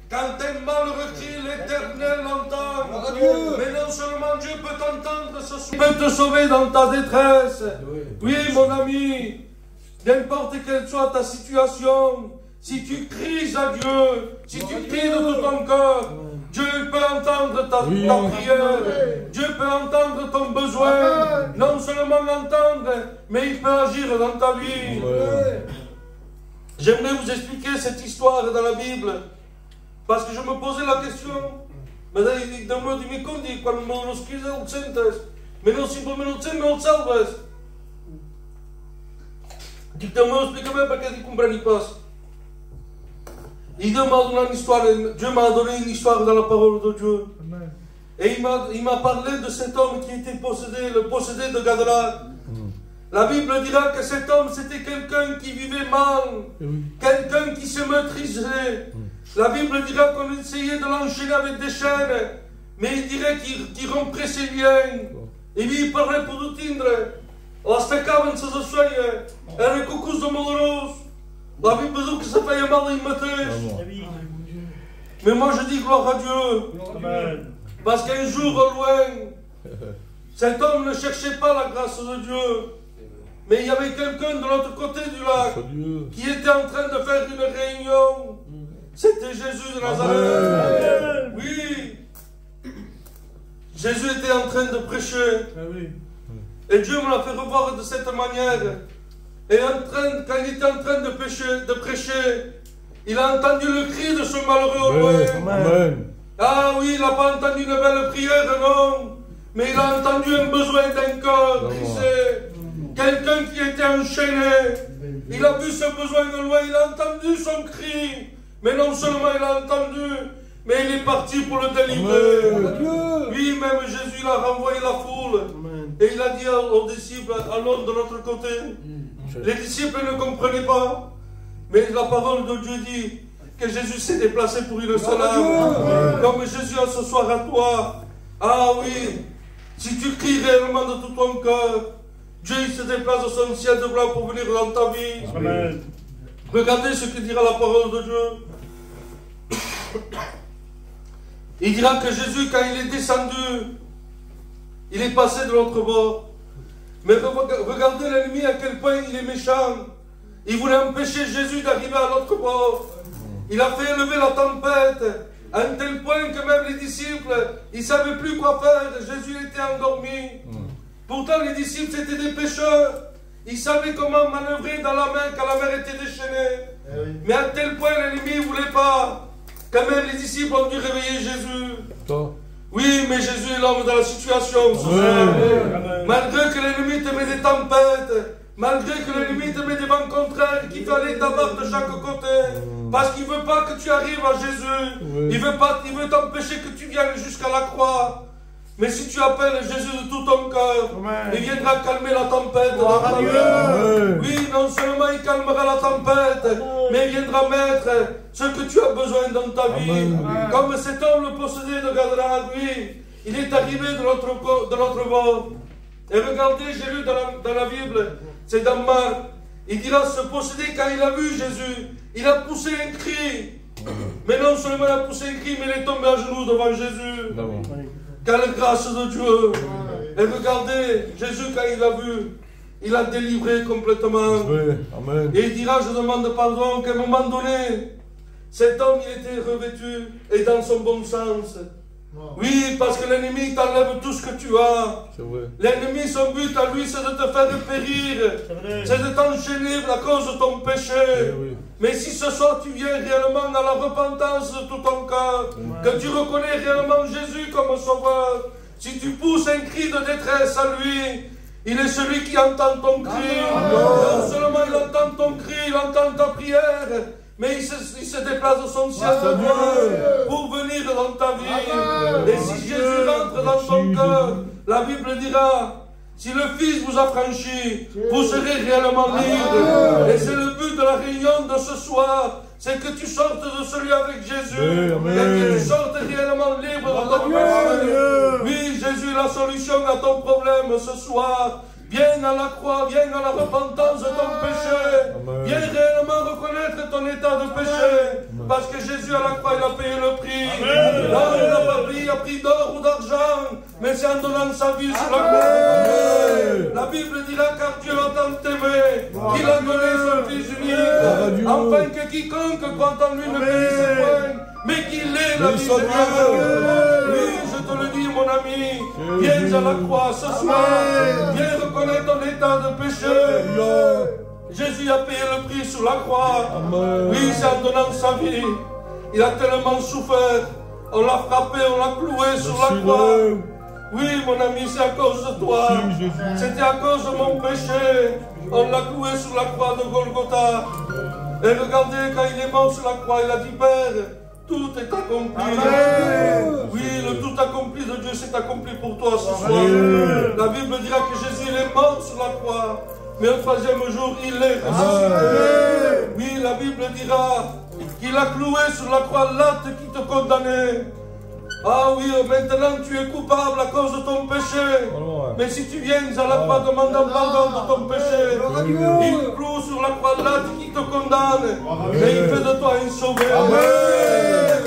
Quand un malheureux crie, l'Éternel l'entend. Mais non seulement Dieu peut t'entendre, il peut te sauver dans ta détresse. Oui, mon ami, n'importe quelle soit ta situation, si tu cries à Dieu, si tu cries de tout ton cœur, Dieu peut entendre ta prière. Dieu peut entendre ton besoin. Non seulement l'entendre, mais il peut agir dans ta vie. J'aimerais vous expliquer cette histoire dans la Bible. Parce que je me posais la question. Maar dan moet je me konden, quando me lo scrive al centes, mais non simplesmente non salves. Dic, Dieu m'a expliqué parce que je ne comprends pas. Et Dieu m'a donné une histoire, Dieu m'a donné une histoire dans la parole de Dieu. Amen. Et il m'a parlé de cet homme qui était possédé, le possédé de Gadara. La Bible dira que cet homme c'était quelqu'un qui vivait mal, quelqu'un qui se maîtrisait. La Bible dira qu'on essayait de l'enchaîner avec des chaînes, mais il dirait qu'il romprait ses liens. Et lui, il parlait pour le tindre. L'astacava-se de cheia, era cocos de malheureux. La Bible dit que ça fait mal à mateix. Mais moi je dis gloire à Dieu. Parce qu'un jour au loin, cet homme ne cherchait pas la grâce de Dieu. Mais il y avait quelqu'un de l'autre côté du lac qui était en train de faire une réunion. C'était Jésus de Nazareth. Oui. Jésus était en train de prêcher. Et Dieu me l'a fait revoir de cette manière. Et quand il était en train de prêcher, il a entendu le cri de ce malheureux au loin. Ah oui, il n'a pas entendu une belle prière, non. Mais il a entendu un besoin d'un cœur brisé. Quelqu'un qui était enchaîné. Il a vu ce besoin au loin, il a entendu son cri. Mais non seulement il a entendu, mais il est parti pour le délivrer. Oui, même Jésus il a renvoyé la foule. Et il a dit aux disciples, allons de l'autre côté. Les disciples ne comprenaient pas. Mais la parole de Dieu dit que Jésus s'est déplacé pour une seule âme. Comme Jésus a ce soir à toi. Ah oui, si tu cries réellement de tout ton cœur, Dieu il se déplace de son ciel de blanc pour venir dans ta vie. Amen. Regardez ce que dira la parole de Dieu. Il dira que Jésus, quand il est descendu, il est passé de l'autre bord. Mais regardez l'ennemi à quel point il est méchant. Il voulait empêcher Jésus d'arriver à l'autre bord. Il a fait élever la tempête à un tel point que même les disciples, ils ne savaient plus quoi faire. Jésus était endormi. Pourtant les disciples c'était des pécheurs. Ils savaient comment manœuvrer dans la mer quand la mer était déchaînée. Mais à tel point l'ennemi ne voulait pas. Quand même les disciples ont dû réveiller Jésus. Oui, mais Jésus est l'homme dans la situation. Malgré que l'ennemi te met des tempêtes, malgré que l'ennemi te met des vents contraires, qu'il fallait t'abattre de chaque côté. Parce qu'il ne veut pas que tu arrives à Jésus. Il veut t'empêcher que tu viennes jusqu'à la croix. Mais si tu appelles Jésus de tout ton cœur, il viendra calmer la tempête. Oui, non seulement il calmera la tempête, mais il viendra mettre ce que tu as besoin dans ta vie. Comme cet homme le possédé de Gadara, lui, il est arrivé de l'autre bord. Et regardez, j'ai lu dans la Bible, c'est dans Marc, il dira ce possédé quand il a vu Jésus, il a poussé un cri. Mais non seulement il a poussé un cri, mais il est tombé à genoux devant Jésus. Quelle grâce de Dieu! Et regardez, Jésus, quand il a vu, il a délivré complètement. Amen. Et il dira, je demande pardon, qu'à un moment donné, cet homme, il était revêtu et dans son bon sens. Oui, parce que l'ennemi t'enlève tout ce que tu as. L'ennemi, son but à lui, c'est de te faire périr. C'est de t'enchaîner à cause de ton péché. Mais si ce soir tu viens réellement dans la repentance de tout ton cœur, que tu reconnais réellement Jésus comme sauveur, si tu pousses un cri de détresse à lui, il est celui qui entend ton cri. Non seulement il entend ton cri, il entend ta prière, mais il se déplace de son ciel de Dieu pour venir dans ta vie. Et si Jésus rentre dans ton cœur, la Bible dira, si le Fils vous a franchi, vous serez réellement libre. Et c'est le but de la réunion de ce soir, c'est que tu sortes de celui avec Jésus, et que tu sortes réellement libre de ton péché. Oui, Jésus est la solution à ton problème ce soir. Viens à la croix, viens à la repentance de ton péché. Viens réellement reconnaître ton état de péché. Parce que Jésus à la croix, il a payé le prix. Là, il n'a pas pris, il a pris d'or ou d'argent, mais c'est en donnant sa vie sur la croix. La Bible dira, car Dieu a tant aimé qu'il a donné son Fils unique, afin que quiconque croit en lui ne périsse point, mais qu'il ait la vie de Dieu. Oui, je te le dis, mon ami, viens à la croix ce soir, viens reconnaître ton état de péché. Jésus a payé le prix sur la croix. Oui, c'est en donnant sa vie. Il a tellement souffert. On l'a frappé, on l'a cloué sur la croix. Oui, mon ami, c'est à cause de toi. C'était à cause de mon péché. On l'a cloué sur la croix de Golgotha. Et regardez, quand il est mort sur la croix, il a dit, Père, tout est accompli. Oui, le tout accompli de Dieu s'est accompli pour toi ce soir. La Bible dira que Jésus il est mort sur la croix. Mais au troisième jour, il est ressuscité. Oui, la Bible dira qu'il a cloué sur la croix l'acte qui te condamnait. Ah oui, maintenant tu es coupable à cause de ton péché. Mais si tu viens à la croix demandant pardon de ton péché, il cloue sur la croix l'acte qui te condamne. Et il fait de toi un sauveur.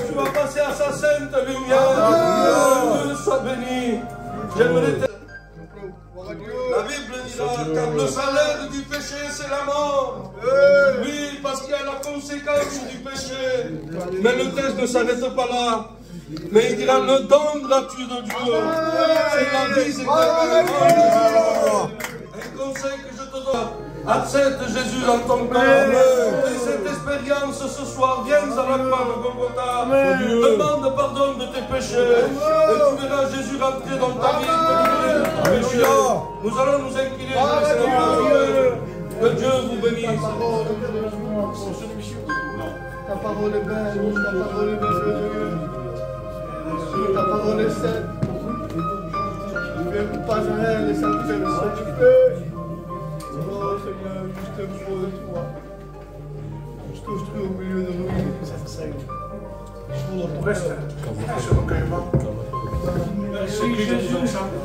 Tu vas passer à sa sainte lumière. Dieu soit béni. J'aimerais te... La Bible dira, car le salaire du péché, c'est la mort. Oui, parce qu'il y a la conséquence du péché. Mais le texte ne s'arrête pas là. Mais il dira, le don gratuit de Dieu, c'est la vie éternelle. Un conseil que je te donne, accepte Jésus dans ton cœur. Et cette expérience ce soir, viens à la croix de Golgotha. Demande pardon de tes péchés. Et tu verras Jésus rentrer dans ta vie. Nous allons nous incliner. Que Dieu vous bénisse. Ta parole est belle, ta parole est merveilleuse. Ta parole est sainte. Je ne viens pas à elle et ça me fait le Saint-Esprit. Oh Seigneur, juste un mot de toi. Je construis au milieu de nous. On reste sur le recueillement. Merci Jésus ensemble.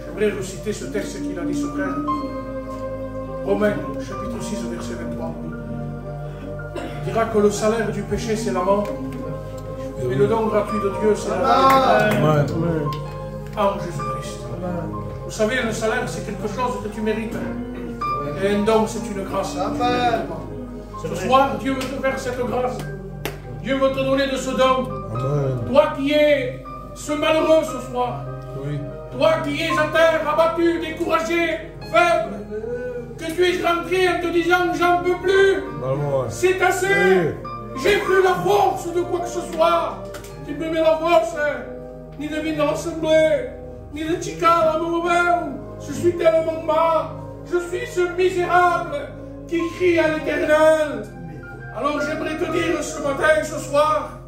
J'aimerais reciter ce texte qu'il a dit sur elle. Romains, chapitre 6, verset 23. Il dira que le salaire du péché, c'est la mort. Et le don gratuit de Dieu, c'est la vie en Jésus-Christ. Vous savez, le salaire, c'est quelque chose que tu mérites. Et un don, c'est une grâce. Ce soir, Dieu veut te faire cette grâce. Dieu veut te donner de ce don. Toi qui es ce malheureux ce soir. Toi qui es à terre, abattu, découragé, faible. Que tu es rentré en te disant, j'en peux plus. C'est assez. J'ai plus la force de quoi que ce soit. Tu me mets la force, ni de venir dans l'assemblée, ni de chicar à mon moment. Je suis tellement bas. Je suis ce misérable qui crie à l'Éternel. Alors j'aimerais te dire ce matin, ce soir,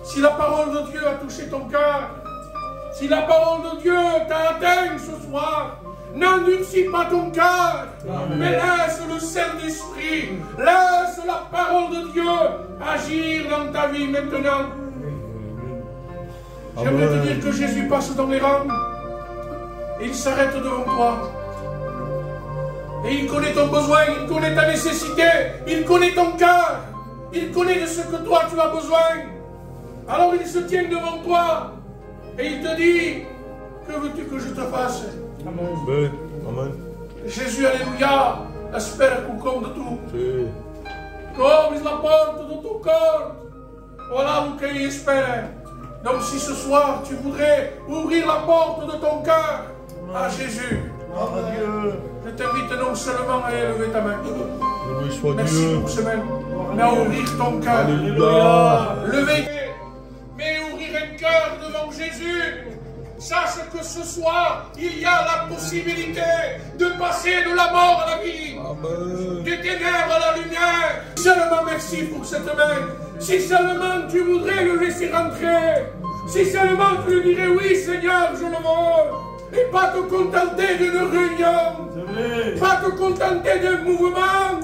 si la parole de Dieu a touché ton cœur, si la parole de Dieu t'a atteint ce soir, n'endurcis pas ton cœur, mais laisse le Saint-Esprit, laisse la parole de Dieu agir dans ta vie maintenant. J'aimerais te dire que Jésus passe dans les rangs, et il s'arrête devant toi. Et il connaît ton besoin, il connaît ta nécessité, il connaît ton cœur, il connaît de ce que toi tu as besoin. Alors il se tient devant toi, et il te dit, que veux-tu que je te fasse? Amen. Jésus, alléluia, espère qu'on compte tout. Comme la porte de ton corps. Voilà où qu'il espère. Donc si ce soir tu voudrais ouvrir la porte de ton cœur à Jésus, je t'invite non seulement à élever ta main. Merci pour ce même, mais à ouvrir ton cœur. Lever, mais ouvrir un cœur devant Jésus. Sache que ce soir, il y a la possibilité de passer de la mort à la vie, des ténèbres à la lumière. Seulement merci pour cette main. Si seulement tu voudrais le laisser rentrer, si seulement tu lui dirais oui Seigneur, je le veux, et pas te contenter d'une réunion, pas te contenter d'un mouvement,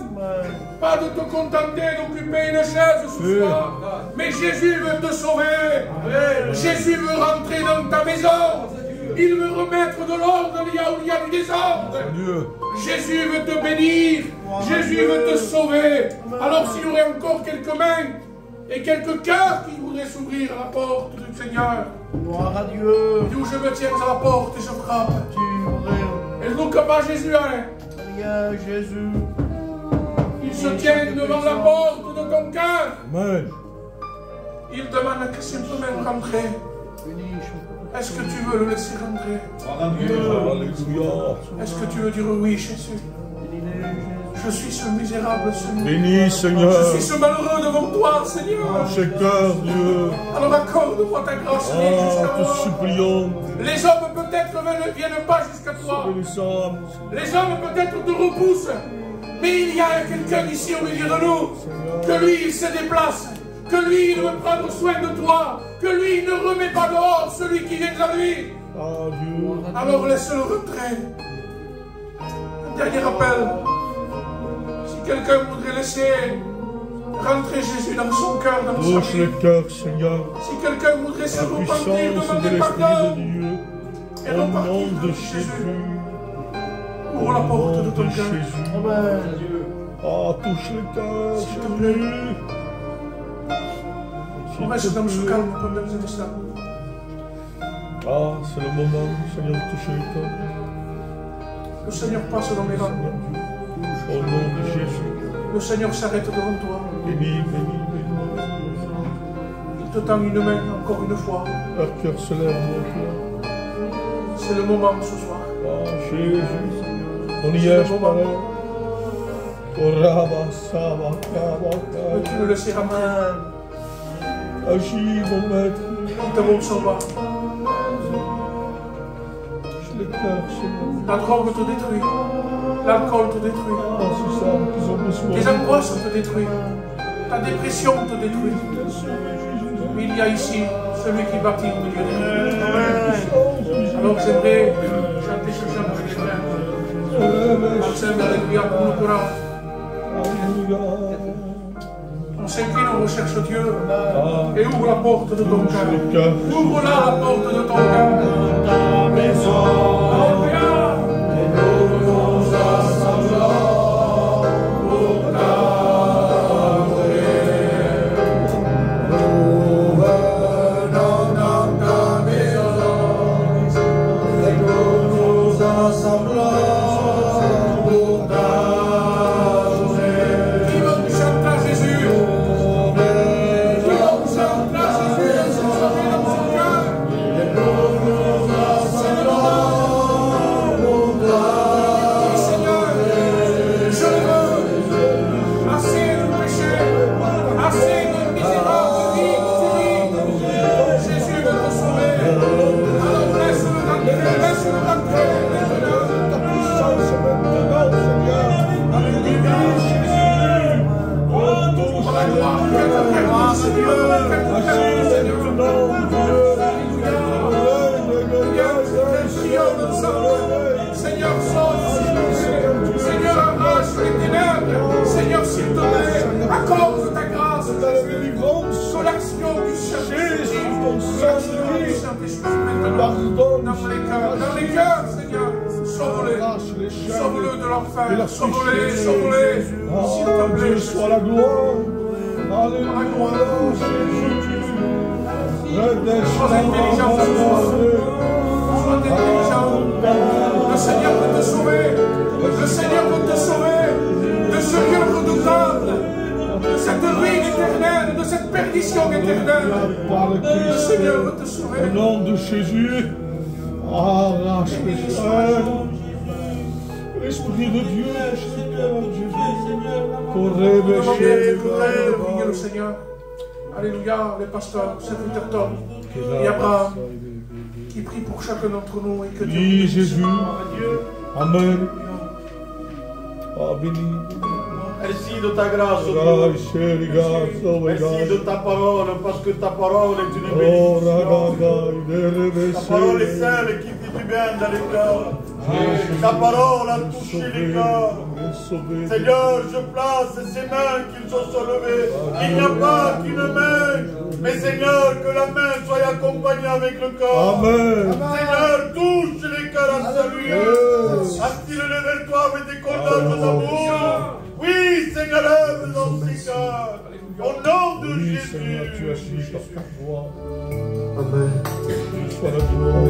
pas de te contenter d'occuper une chaise ce soir, mais Jésus veut te sauver, Jésus veut rentrer dans ta maison, il veut remettre de l'ordre là où il y a du désordre, Jésus veut te bénir, Jésus veut te sauver. Alors s'il y aurait encore quelques mains et quelques cœurs qui voudraient s'ouvrir à la porte du Seigneur. Gloire à Dieu. D'où je me tiens à la porte et je frappe. Et nous comme à Jésus, hein. Viens Jésus. Il se tient devant la porte de ton cœur. Amen. Il demande que simplement rentrer. Est-ce que tu veux le laisser rentrer? Alléluia. Est-ce que tu veux dire oui, Jésus? Je suis ce misérable Seigneur. Bénis, Seigneur. Je suis ce malheureux devant toi, Seigneur. Cher cœur, Dieu. Alors accorde-moi ta grâce jusqu'à Te moi. supplions. Les hommes peut-être ne viennent pas jusqu'à toi. Sauve les âmes. Les hommes peut-être te repoussent. Mais il y a quelqu'un ici au milieu de nous. Que lui, il se déplace. Que lui, il veut prendre soin de toi. Que lui, il ne remet pas dehors celui qui vient à lui. Ah, Dieu. Alors laisse-le rentrer. Un dernier appel. Si quelqu'un voudrait laisser rentrer Jésus dans son cœur, dans sa Touche vie. le cœur, Seigneur. Si quelqu'un voudrait se La repentir, puissance de demander l'Esprit pardon. de Dieu. Et Au repartir nom de avec Jésus. Ouvre la Au porte nom de ton de cœur. Jésus. Amen. Ah, touche le cœur, S'il te plaît. Jésus. On reste dans ce calme pendant un instant. Ah, c'est le moment, Seigneur, de toucher le cœur. Le Seigneur passe dans les rangs. Au nom de Jésus. Le Seigneur s'arrête devant toi. Bénis, bénis, bénis. Il te tend une main encore une fois. Leur cœur se lève, mon cœur. C'est le moment ce soir. Ah, Jésus. On y est, Père. Oraba, Saba, Kaba, Peux-tu le laisser rentrer? Agis, mon maître. Il te montre son bas. Touche le cœur, Seigneur. La drogue te détruit. L'alcool te détruit. Ah, c'est ça qu'ils ont besoin. Tes angoisses te détruisent. Ta dépression te détruit. Mais il y a ici celui qui bâtit au milieu de nous. Alors j'aimerais chanter ce chant avec les frères. Ensemble, alléluia, pour le courage. Alléluia. On s'incline, on recherche Dieu. Et ouvre la porte de ton Touche le cœur. cœur. Ouvre-la la porte de ton cœur. Alléluia. Sauve-le de l'enfer, sauve-les, sauve-les, s'il te plaît. Dieu soit la gloire. Alléluia, Jésus. Sois intelligent ce soir. Sois intelligent. Le Seigneur veut te sauver. Le Seigneur veut te sauver de ce lieu redoutable, de cette ruine éternelle, de cette perdition éternelle. Le Seigneur veut te sauver. Au nom de Jésus, arrache les frères. L'Esprit de Dieu, Seigneur Jésus. Priez le Seigneur. Alléluia, les pasteurs, serviteurs Tom et Abraham, qui prie pour chacun d'entre nous et que Dieu Oui, bénisse. Jésus. Amen. Ah, béni. Merci de ta grâce, oh Dieu. Merci de ta parole, parce que ta parole est une bénédiction. Ta parole est celle qui fait du bien dans les cœurs. Ta parole a touché les cœurs. Seigneur, je place ces mains qui se sont levées. Il n'y a pas qu'une main, mais Seigneur, que la main soit accompagnée avec le corps. Amen. Seigneur, touche les cœurs à saluer. Attire-les vers toi avec des cordages d'amour. Seigneur, œuvre dans ces cœurs. Au nom de Oui, Jésus. Seigneur, tu agis par ta voix. Amen. Sois la gloire.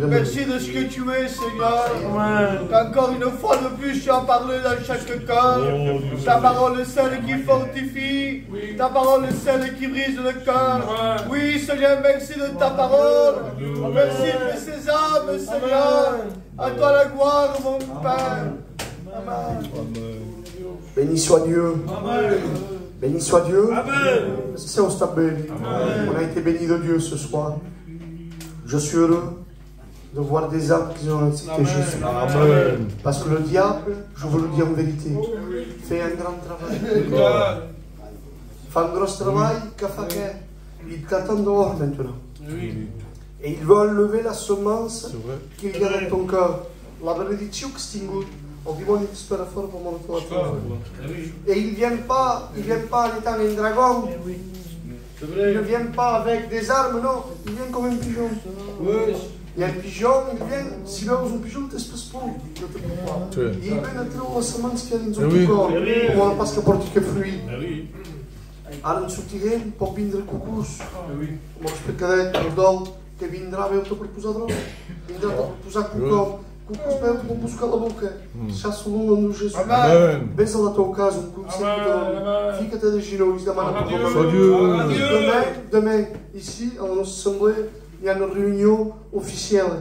Merci de ce que tu es, Seigneur. Qu'encore une fois de plus, tu as parlé dans chaque cœur. Ta parole est celle qui fortifie. Ta parole est celle qui brise le cœur. Oui, Seigneur, merci de ta parole. Merci de ces âmes, Seigneur. À toi la gloire, mon Père. Amen. Béni soit Dieu. Amen. Béni soit Dieu. Amen. C'est au stade béni. On a été béni de Dieu ce soir. Je suis heureux de voir des âmes qui ont accepté Jésus. Amen. Parce que le diable, je vous le dis en vérité, fait un grand travail. Fait un gros travail qu'a fait. Il t'attend dehors maintenant. Et il veut enlever la semence qu'il y a dans ton cœur. La bénédiction que c'est on dit bon, il espère fort pour mon toit. Et il ne vient pas en étant un dragon. Il ne vient pas avec des armes, non. Il vient comme un pigeon. Il y a un pigeon, il vient, si tu as un pigeon, tu n'espères pas. Il vient à trouver la semence qu'il y a dans ton corps. Pour parce que porte que fruit. Ara ens sortirem, pot vindre cucús. Com els pecadet, el dol, que vindrà veu-te per posar droga. Vindrà per posar cucó. Cucús veu-te per buscar la boca. Deixar-se l'un amb Jesus. Vés a la teu casa, un consell que te dono. Fica-te de genolls, demana perdó. Demain, ici, a la nostra assemblea, hi ha una reunió oficial.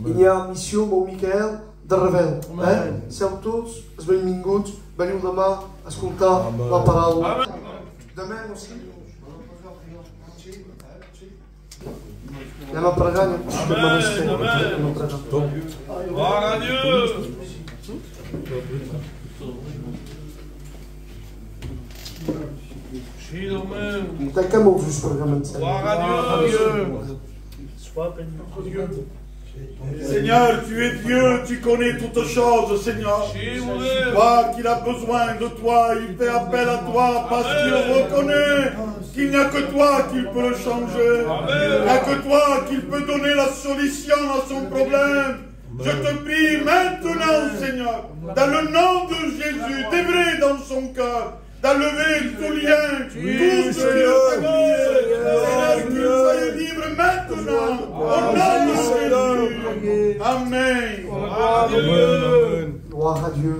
I hi ha missió amb el Miquel de Rebel. Seu tots els benvinguts, veniu demà a escoltar la paraula. Demà aussi. Anem a pregar, anem a pregar. Gloire à Dieu. Tanquem els ulls pregament. Gloire à Dieu. Seigneur, tu es Dieu, tu connais toutes choses, Seigneur. Toi qu'il a besoin de toi, il fait appel à toi parce qu'il reconnaît qu'il n'y a que toi qui peut le changer. Il n'y a que toi qui peut donner la solution à son problème. Je te prie maintenant, Seigneur, dans le nom de Jésus, d'œuvrer dans son cœur, d'enlever tout lien, tout ce qui est familier. Seigneur, qu'il soit libre maintenant, au nom de Jésus. Amen. Gloire à Dieu.